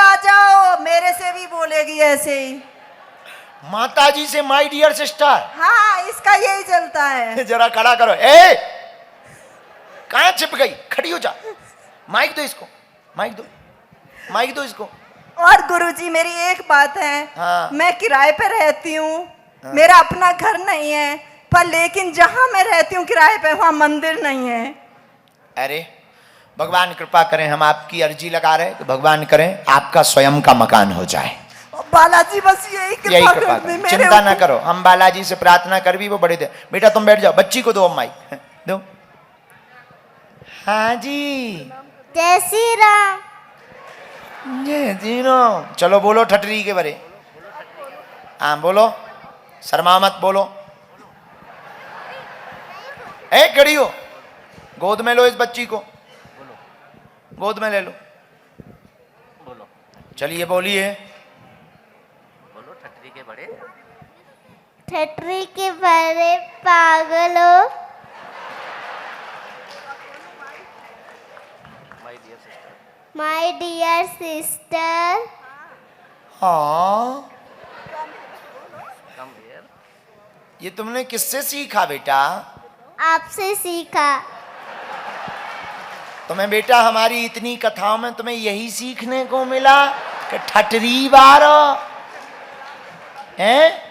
आ जाओ, मेरे से भी बोलेगी ऐसे ही। माता जी से माय डियर सिस्टर। हाँ, इसका यही चलता है। जरा खड़ा करो। ए कहां छिप गई, खड़ी हो जा। माइक दो इसको, माइक दो, माइक दो इसको। और गुरुजी मेरी एक बात है। हाँ। मैं किराए पे रहती हूँ। हाँ। मेरा अपना घर नहीं है, पर लेकिन जहाँ मैं रहती हूँ किराए पे, वहाँ मंदिर नहीं है। अरे भगवान कृपा करें, हम आपकी अर्जी लगा रहे हैं कि भगवान करें आपका स्वयं का मकान हो जाए। बालाजी बस यही कृपा कर दे मेरे चिंता ना करो, हम बालाजी से प्रार्थना कर भी वो बड़े दे। बेटा तुम बैठ जाओ, बच्ची को दो माइक दो। हाँ जी, जय श्री राम। जय जी राम। चलो बोलो ठटरी के बरे। हाँ बोलो, शर्मा मत बोलो। ए खड़ी हो, गोद में लो इस बच्ची को, गोद में ले लो। बोलो चलिए बोलिए। बोलो ठटरी के बड़े। ठटरी के बड़े पागलो। My dear sister. My dear sister. हाँ कम हियर। ये तुमने किससे सीखा बेटा? आपसे सीखा। तुम्हें बेटा हमारी इतनी कथाओं में तुम्हें यही सीखने को मिला कि ठटरी बारो हैं?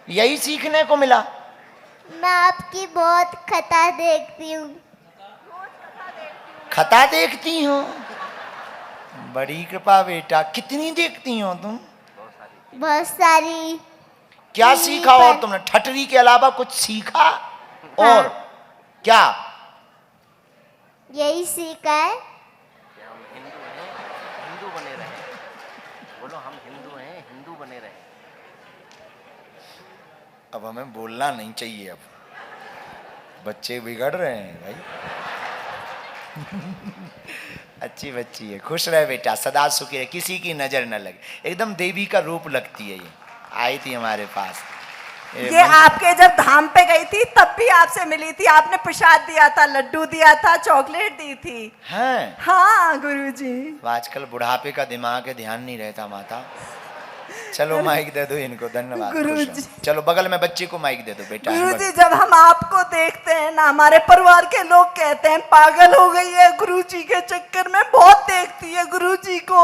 यही सीखने को मिला? मैं आपकी बहुत कथा देखती हूँ। कथा देखती हो? बड़ी कृपा बेटा। कितनी देखती हो तुम? बहुत सारी। क्या टीवी सीखा और पर। तुमने? ठटरी के अलावा कुछ सीखा और क्या? यही सीखा है। कि हम हिंदू हैं, हिंदू बने रहें। बोलो हम हिंदू हैं, हिंदू बने रहें। अब हमें बोलना नहीं चाहिए, अब बच्चे बिगड़ रहे हैं भाई। अच्छी बच्ची है, खुश रहे बेटा, सदा सुखी रहे, किसी की नजर न लगे। एकदम देवी का रूप लगती है। ये आई थी हमारे पास। ये आपके जब धाम पे गई थी तब भी आपसे मिली थी। आपने प्रसाद दिया था, लड्डू दिया था, चॉकलेट दी थी। हैं? हाँ गुरुजी। आजकल बुढ़ापे का दिमाग है, ध्यान नहीं रहता माता। चलो माइक दे दो इनको, धन्यवाद। गुरुजी। खुश रहो। चलो बगल में बच्चे को माइक दे दो बेटा। गुरुजी जब हम आपको देखते हैं ना, हमारे परिवार के लोग कहते हैं पागल हो गई है गुरुजी के चक्कर में, बहुत देखती है गुरुजी को।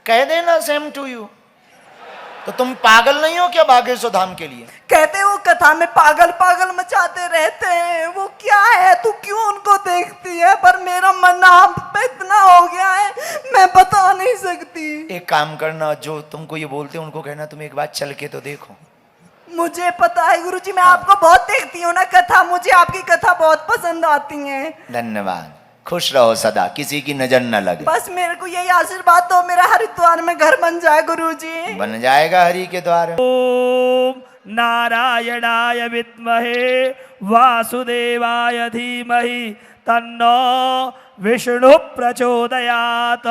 कह देना सेम टू यू। तो तुम पागल नहीं हो क्या बागेश्वर धाम के लिए? कहते वो कथा में पागल पागल मचाते रहते हैं। वो क्या है, तू क्यों उनको देखती है? पर मेरा मन आप पे इतना हो गया है, मैं बता नहीं सकती। एक काम करना, जो तुमको ये बोलते हैं उनको कहना तुम एक बार चल के तो देखो। मुझे पता है गुरुजी, मैं आपको बहुत देखती हूँ ना कथा, मुझे आपकी कथा बहुत पसंद आती है। धन्यवाद। खुश रहो सदा, किसी की नजर न लगे। बस मेरे को यही आशीर्वाद दो, मेरा हरिद्वार में घर बन जाए गुरुजी। बन जाएगा हरि के द्वार। ओम नारायणाय विद्महे वासुदेवाय धीमहि तन्नो विष्णु प्रचोदयात्।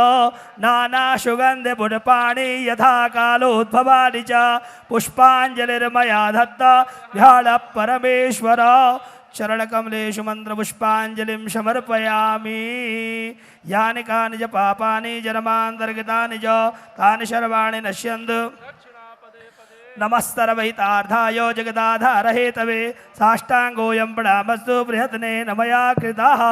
नाना सुगंध पुष्पाणि यथा कालोद्भवानि च पुष्पांजलिर्मया दत्ता ध्यान परमेश्वर। चरण कमलेषु मंत्र पुष्पांजलिं समर्पयामि। यानि कानि च पापानि जन्मान्तर्गतानि च तानि सर्वाणि नश्यन्तु। नमस्तरवहितार्थाय जगदाधारहेतवे साष्टांगोऽयं प्रणामस्तु बृहत्नेन मया कृतः।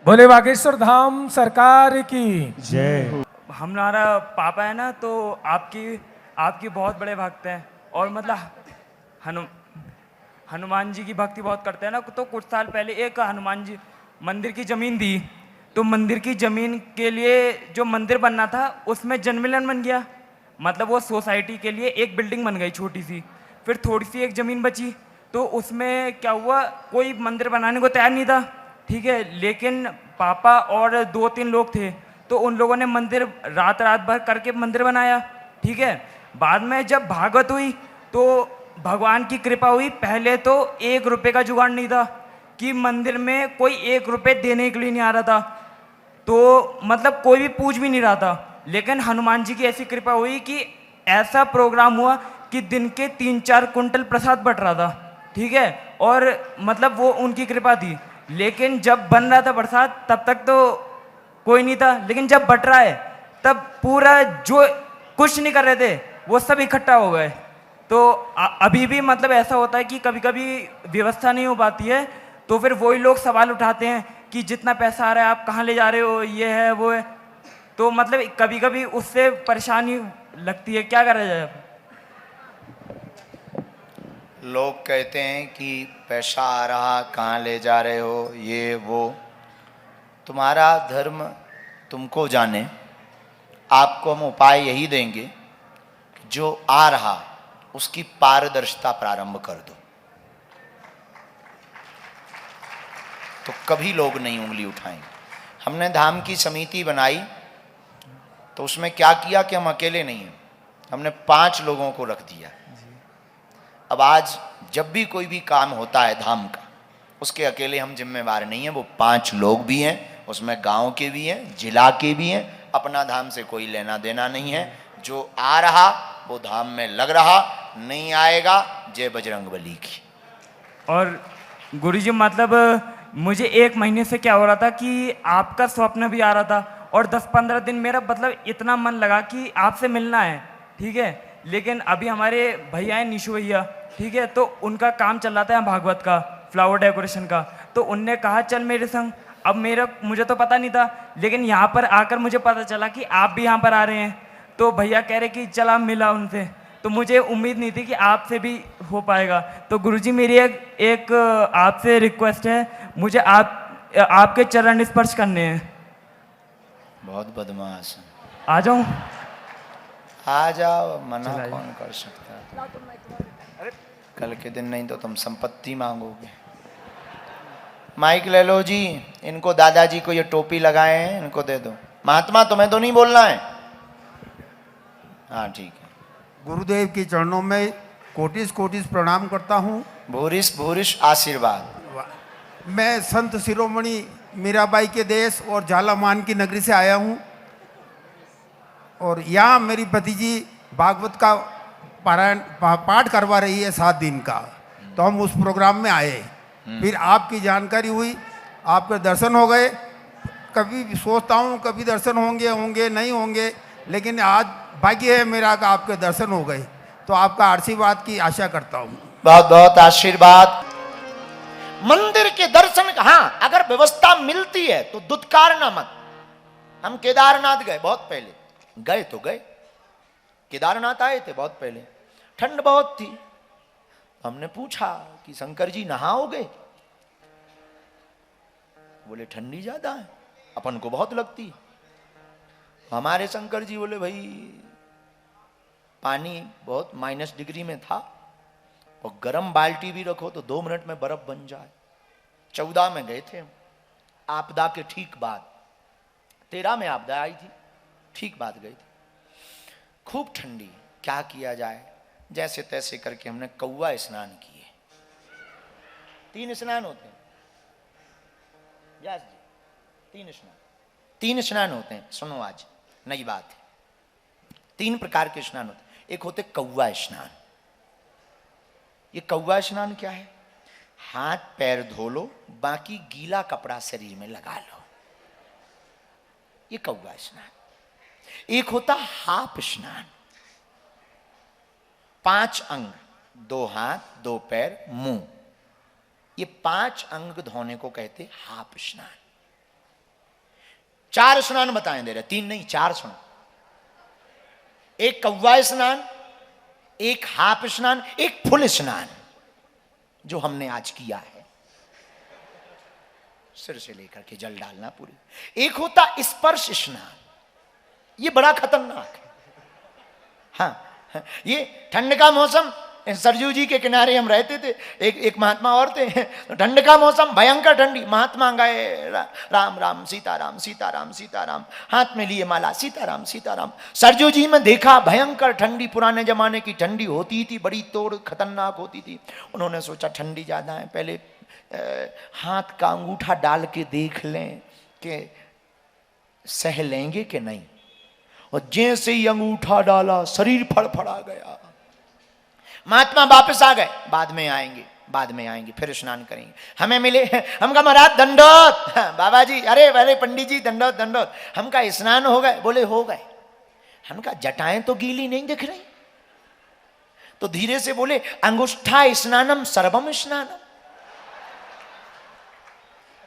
बोले बागेश्वर धाम सरकार की जय। हमारा पापा है ना, तो आपकी बहुत बड़े भक्त हैं। और मतलब हनुमान जी की भक्ति बहुत करते हैं ना। तो कुछ साल पहले एक हनुमान जी मंदिर की ज़मीन दी। तो मंदिर की ज़मीन के लिए जो मंदिर बनना था उसमें जनमिलन बन गया। मतलब वो सोसाइटी के लिए एक बिल्डिंग बन गई छोटी सी। फिर थोड़ी सी एक ज़मीन बची, तो उसमें क्या हुआ, कोई मंदिर बनाने को तैयार नहीं था। ठीक है, लेकिन पापा और 2-3 लोग थे, तो उन लोगों ने मंदिर रात भर करके मंदिर बनाया। ठीक है, बाद में जब भागवत हुई तो भगवान की कृपा हुई। पहले तो 1 रुपये का जुगाड़ नहीं था, कि मंदिर में कोई 1 रुपए देने के लिए नहीं आ रहा था, तो मतलब कोई भी पूछ भी नहीं रहा था। लेकिन हनुमान जी की ऐसी कृपा हुई कि ऐसा प्रोग्राम हुआ कि दिन के 3-4 कुंटल प्रसाद बट रहा था, ठीक है। और मतलब वो उनकी कृपा थी। लेकिन जब बन रहा था प्रसाद तब तक तो कोई नहीं था, लेकिन जब बट रहा है तब पूरा जो कुछ नहीं कर रहे थे वो सब इकट्ठा हो गए। तो अभी भी मतलब ऐसा होता है कि कभी कभी व्यवस्था नहीं हो पाती है, तो फिर वही लोग सवाल उठाते हैं कि जितना पैसा आ रहा है आप कहाँ ले जा रहे हो, ये है वो है। तो मतलब कभी कभी उससे परेशानी लगती है, क्या करा जाए अब? लोग कहते हैं कि पैसा आ रहा, कहाँ ले जा रहे हो, ये वो। तुम्हारा धर्म तुमको जाने। आपको हम उपाय यही देंगे, जो आ रहा उसकी पारदर्शिता प्रारंभ कर दो, तो कभी लोग नहीं उंगली उठाएंगे। हमने धाम की समिति बनाई तो उसमें क्या किया कि हम अकेले नहीं हैं, हमने 5 लोगों को रख दिया। अब आज जब भी कोई भी काम होता है धाम का, उसके अकेले हम जिम्मेवार नहीं हैं, वो 5 लोग भी हैं, उसमें गांव के भी हैं, जिला के भी हैं। अपना धाम से कोई लेना देना नहीं है। जो आ रहा वो धाम में लग रहा, नहीं आएगा जय बजरंग बली की। और गुरुजी मतलब मुझे 1 महीने से क्या हो रहा था कि आपका स्वप्न भी आ रहा था, और 10-15 दिन मेरा मतलब इतना मन लगा कि आपसे मिलना है, ठीक है। लेकिन अभी हमारे भैया हैं निशु भैया, ठीक है, तो उनका काम चल रहा था यहाँ भागवत का, फ्लावर डेकोरेशन का। तो उनने कहा चल मेरे संग। अब मुझे तो पता नहीं था, लेकिन यहाँ पर आकर मुझे पता चला कि आप भी यहाँ पर आ रहे हैं। तो भैया कह रहे कि चल आप मिला उनसे, तो मुझे उम्मीद नहीं थी कि आपसे भी हो पाएगा। तो गुरुजी मेरी एक आपसे रिक्वेस्ट है, मुझे आपके चरण स्पर्श करने हैं। बहुत बदमाश है। आ जाऊं? आ जाओ, मना कौन कर सकता है। कल के दिन नहीं तो तुम संपत्ति मांगोगे। माइक ले लो जी, इनको दादाजी को ये टोपी लगाए हैं, इनको दे दो। महात्मा तुम्हें तो नहीं बोलना है? हाँ ठीक है। गुरुदेव के चरणों में कोटिस कोटिस प्रणाम करता हूँ। भूरिश भूरिश आशीर्वाद। मैं संत शिरोमणि मीराबाई के देश और झालामान की नगरी से आया हूँ, और यहाँ मेरी भतीजी भागवत का पारायण पाठ करवा रही है 7 दिन का, तो हम उस प्रोग्राम में आए। फिर आपकी जानकारी हुई, आपके दर्शन हो गए। कभी सोचता हूँ कभी दर्शन होंगे नहीं होंगे, लेकिन आज भाग्य है मेरा कि आपके दर्शन हो गए, तो आपका आशीर्वाद की आशा करता हूँ। बहुत बहुत आशीर्वाद। मंदिर के दर्शन, हाँ अगर व्यवस्था मिलती है तो दुत्कारना मत। हम केदारनाथ गए बहुत पहले, गए तो गए, केदारनाथ आए थे बहुत पहले, ठंड बहुत थी। हमने पूछा कि शंकर जी नहाओगे? बोले ठंडी ज्यादा है, अपन को बहुत लगती। हमारे शंकर जी बोले भाई पानी बहुत -डिग्री में था, और गर्म बाल्टी भी रखो तो 2 मिनट में बर्फ बन जाए। 14 में गए थे, आपदा के ठीक बाद, 13 में आपदा आई थी, ठीक बाद गई थी। खूब ठंडी, क्या किया जाए, जैसे तैसे करके हमने कौवा स्नान किए। 3 स्नान होते हैं व्यास जी, 3 स्नान होते हैं। सुनो आज नई बात है, 3 प्रकार के स्नान होते हैं। एक होते कौवा स्नान। ये कौवा स्नान क्या है? हाथ पैर धो लो, बाकी गीला कपड़ा शरीर में लगा लो, ये कौवा स्नान। एक होता हाफ स्नान, 5 अंग, 2 हाथ 2 पैर मुंह, ये 5 अंग धोने को कहते हाफ स्नान। 4 स्नान बताएं दे रहे, 3 नहीं 4 सुनो। एक कौवा स्नान, एक हाफ स्नान, एक फुल स्नान, जो हमने आज किया है, सिर से लेकर के जल डालना पूरी। एक होता स्पर्श स्नान, ये बड़ा खतरनाक है। हाँ, ये ठंड का मौसम, सरजू जी के किनारे हम रहते थे, एक महात्मा और थे, ठंड का मौसम भयंकर ठंडी, महात्मा गए राम राम सीताराम सीताराम सीताराम, हाथ में लिए माला सीताराम सीताराम। सरजू जी में देखा भयंकर ठंडी, पुराने जमाने की ठंडी होती थी, बड़ी तोड़ खतरनाक होती थी। उन्होंने सोचा ठंडी ज्यादा है, पहले हाथ का अंगूठा डाल के देख लें कि सह लेंगे कि नहीं। और जैसे ही अंगूठा डाला शरीर फड़फड़ा गया। महात्मा वापस आ गए, बाद में आएंगे फिर स्नान करेंगे। हमें मिले, हम कहा महाराज दंडोत। बाबा जी, अरे पंडित जी दंडोत दंडोत। हम कहा स्नान हो गए? बोले हो गए। हम कहा जटाएं तो गीली नहीं दिख रही। तो धीरे से बोले अंगुष्ठा स्नानम सर्वम स्नानम,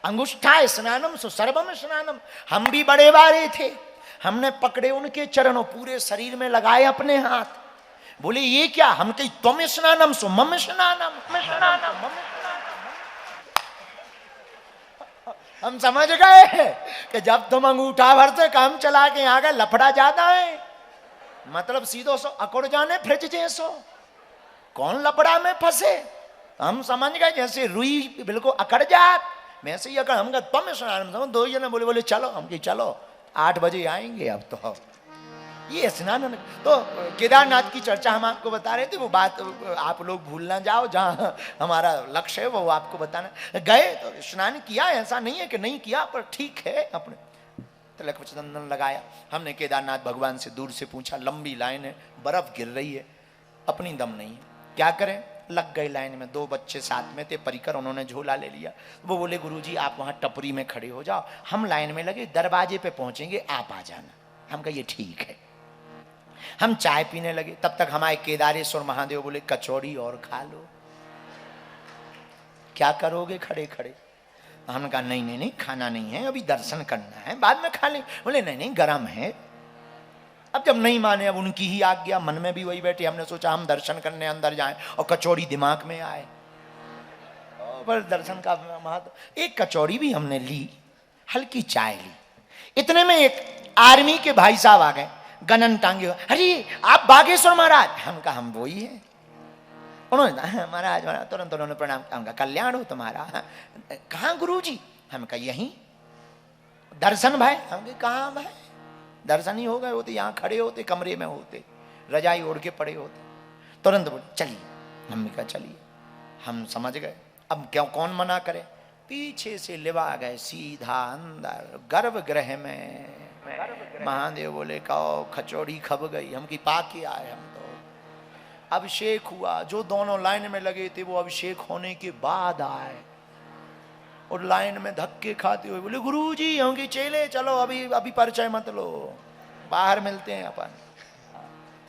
अंगुष्ठा स्नानम सो सर्वम स्नानम। हम भी बड़े बारे थे, हमने पकड़े उनके चरणों, पूरे शरीर में लगाए अपने हाथ। बोले ये क्या? हम कही तुम स्नानम सो मम स्नानम, हम समझ गए कि जब तुम अंगूठा भर से काम चला के आ गए, लफड़ा ज्यादा है। मतलब सीधो सो अकुड़ जाने फ्रिज जैसो, कौन लफड़ा में फंसे। हम समझ गए जैसे रुई बिल्कुल अकड़ जात, वैसे ही अकड़। हम कहा तुम स्नान, दो जने बोले चलो। हम कही चलो 8 बजे आएंगे। अब तो ये स्नान। तो केदारनाथ की चर्चा हम आपको बता रहे थे, वो बात आप लोग भूल ना जाओ, जहाँ हमारा लक्ष्य है वो आपको बताना। गए तो स्नान किया, ऐसा नहीं है कि नहीं किया, पर ठीक है। अपने तिलक चंदन लगाया। हमने केदारनाथ भगवान से दूर से पूछा, लंबी लाइन है, बर्फ गिर रही है, अपनी दम नहीं है, क्या करें? लग गए लाइन में। 2 बच्चे साथ में थे, परिकर, उन्होंने झोला ले लिया। वो बोले गुरुजी आप वहाँ टपरी में खड़े हो जाओ, हम लाइन में लगे, दरवाजे पे पहुंचेंगे, आप आ जाना। हम कहा ये ठीक है। हम चाय पीने लगे, तब तक हमारे केदारेश्वर महादेव बोले कचौड़ी और खा लो। क्या करोगे खड़े खड़े? हमने कहा नहीं खाना नहीं है, अभी दर्शन करना है, बाद में खा लें। बोले नहीं गरम है। अब जब नहीं माने, अब उनकी ही आज्ञा, मन में भी वही बैठे। हमने सोचा हम दर्शन करने अंदर जाएं, और कचौड़ी दिमाग में आए। पर दर्शन का महत्व। एक कचौड़ी भी हमने ली, हल्की चाय ली। इतने में एक आर्मी के भाई साहब आ गए, गनन टांगे। अरे आप बागेश्वर महाराज? हम कहा हम वही है। उन्होंने महाराज तुरंत उन्होंने प्रणाम किया, कल्याण हो तुम्हारा। कहाँ गुरुजी? हम कहा यहीं। दर्शन भाई? हम कहा कहाँ भाई, दर्शन ही हो गए होते, यहाँ खड़े होते, कमरे में होते, रजाई ओढ़ के पड़े होते। तुरंत बोले चलिए। मम्मी कहा चलिए। हम समझ गए अब क्यों, कौन मना करे। पीछे से लिवा गए सीधा अंदर गर्भगृह में। महादेव बोले कहो खचौड़ी खब गई। हम की पा के आए। हम तो अभिषेक हुआ। जो दोनों लाइन में लगे थे वो अभिषेक होने के बाद आए, और लाइन में धक्के खाते हुए बोले गुरुजी हम की चेले चलो, अभी परिचय मत लो, बाहर मिलते हैं अपन।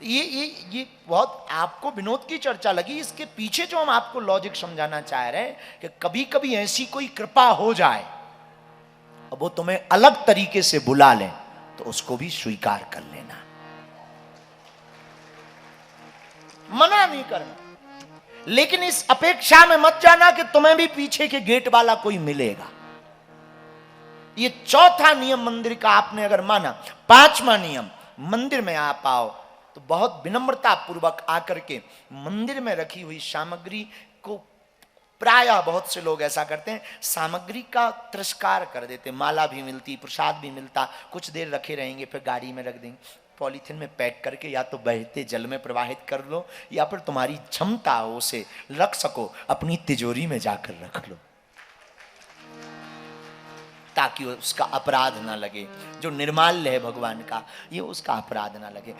ये बहुत आपको विनोद की चर्चा लगी। इसके पीछे जो हम आपको लॉजिक समझाना चाह रहे हैं कि कभी कभी ऐसी कोई कृपा हो जाए और वो तुम्हें अलग तरीके से बुला लें, तो उसको भी स्वीकार कर लेना, मना नहीं करना। लेकिन इस अपेक्षा में मत जाना कि तुम्हें भी पीछे के गेट वाला कोई मिलेगा। ये चौथा नियम मंदिर का आपने अगर माना। 5वां नियम, मंदिर में आप आओ तो बहुत विनम्रता पूर्वक आकर के मंदिर में रखी हुई सामग्री को, प्रायः बहुत से लोग ऐसा करते हैं, सामग्री का तिरस्कार कर देते। माला भी मिलती, प्रसाद भी मिलता, कुछ देर रखे रहेंगे, फिर गाड़ी में रख देंगे, पॉलीथिन में पैक करके या तो बहते जल में प्रवाहित कर लो, या फिर तुम्हारी क्षमता हो उसे रख सको अपनी तिजोरी में जाकर रख लो, ताकि उसका अपराध ना लगे। जो निर्माल्य है भगवान का, ये उसका अपराध ना लगे।